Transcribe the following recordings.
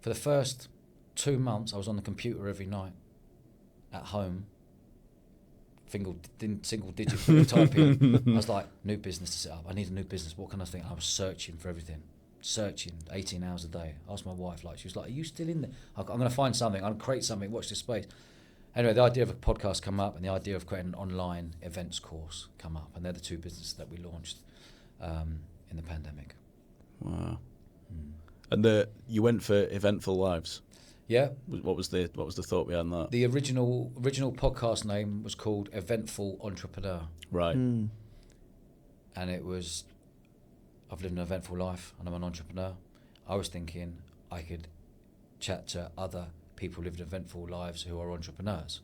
For the first 2 months, I was on the computer every night at home, single digit typing. I was like, new business to set up. I need a new business. What can I think? I was searching for everything. Searching 18 hours a day. I asked my wife, like, she was like, are you still in there? I'm going to find something. I'm going to create something. Watch this space. Anyway, the idea of a podcast come up, and the idea of creating an online events course come up, and they're the two businesses that we launched in the pandemic. Wow. And you went for Eventful Lives. Yeah. What was the thought behind that? The original podcast name was called Eventful Entrepreneur. Right. And it was, I've lived an eventful life and I'm an entrepreneur. I was thinking I could chat to other people who lived eventful lives who are entrepreneurs.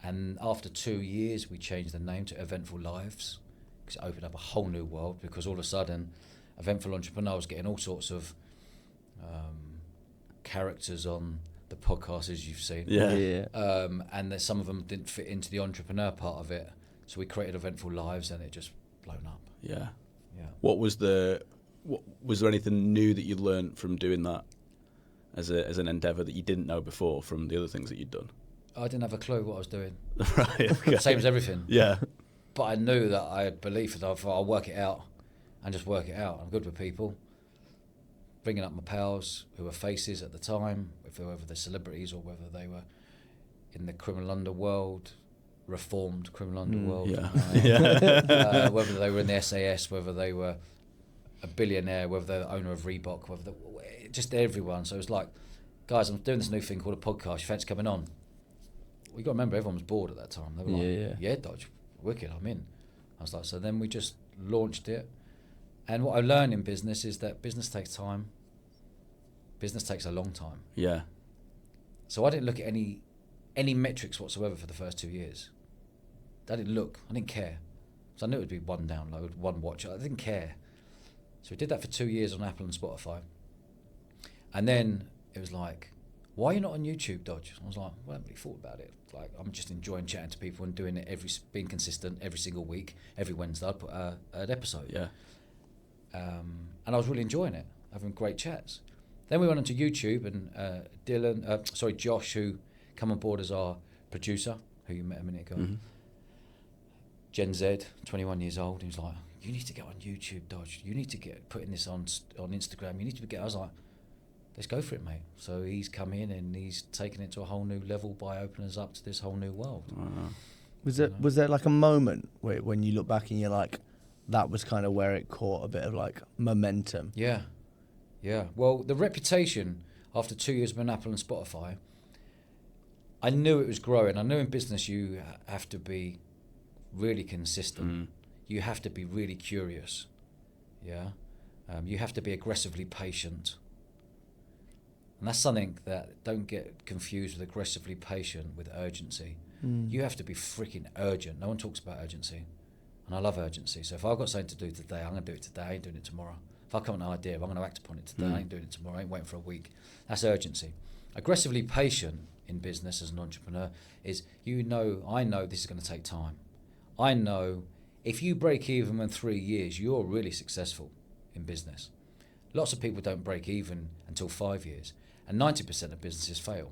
And after 2 years, we changed the name to Eventful Lives, because it opened up a whole new world, because all of a sudden, Eventful Entrepreneur was getting all sorts of characters on the podcast, as you've seen. Yeah. And some of them didn't fit into the entrepreneur part of it. So we created Eventful Lives, and it just blown up. Yeah. Yeah. Was there anything new that you learned from doing that as an endeavour that you didn't know before from the other things that you'd done? I didn't have a clue what I was doing. Right. Okay. Same as everything. Yeah. But I knew that I had belief that I'll work it out and just work it out. I'm good with people. Bringing up my pals who were faces at the time, whether they're celebrities or whether they were in the criminal underworld, reformed criminal underworld. Whether they were in the SAS, whether they were a billionaire, whether they're the owner of Reebok, just everyone. So it was like, guys, I'm doing this new thing called a podcast. You fancy coming on? Well, you got to remember, everyone was bored at that time. They were like, yeah, Dodge, wicked, I'm in. I was like, so then we just launched it. And what I learned in business is that business takes time. Business takes a long time. Yeah. So I didn't look at any metrics whatsoever for the first 2 years. I didn't care. So I knew it would be one download, one watch. I didn't care. So we did that for 2 years on Apple and Spotify. And then it was like, why are you not on YouTube, Dodge? I was like, well, I haven't really thought about it. Like, I'm just enjoying chatting to people and doing it being consistent every single week. Every Wednesday I'd put an episode. Yeah. And I was really enjoying it, having great chats. Then we went onto YouTube, and Josh, who come on board as our producer, who you met a minute ago, Gen Z, 21 years old, he was like, you need to get on YouTube, Dodge. You need to get putting this on Instagram. You need to get. I was like, let's go for it, mate. So he's come in and he's taken it to a whole new level by opening us up to this whole new world. Was there like a moment when you look back and you're like, that was kind of where it caught a bit of like momentum? Yeah. Well, the reputation after 2 years with Apple and Spotify, I knew it was growing. I knew in business you have to be really consistent. You have to be really curious. Yeah. You have to be aggressively patient. And that's something that don't get confused with aggressively patient with urgency. You have to be freaking urgent. No one talks about urgency. And I love urgency. So if I've got something to do today, I'm going to do it today. I ain't doing it tomorrow. If I come with an idea, I'm going to act upon it today. I ain't doing it tomorrow. I ain't waiting for a week. That's urgency. Aggressively patient in business as an entrepreneur is, I know this is going to take time. I know if you break even in 3 years, you're really successful in business. Lots of people don't break even until 5 years. And 90% of businesses fail.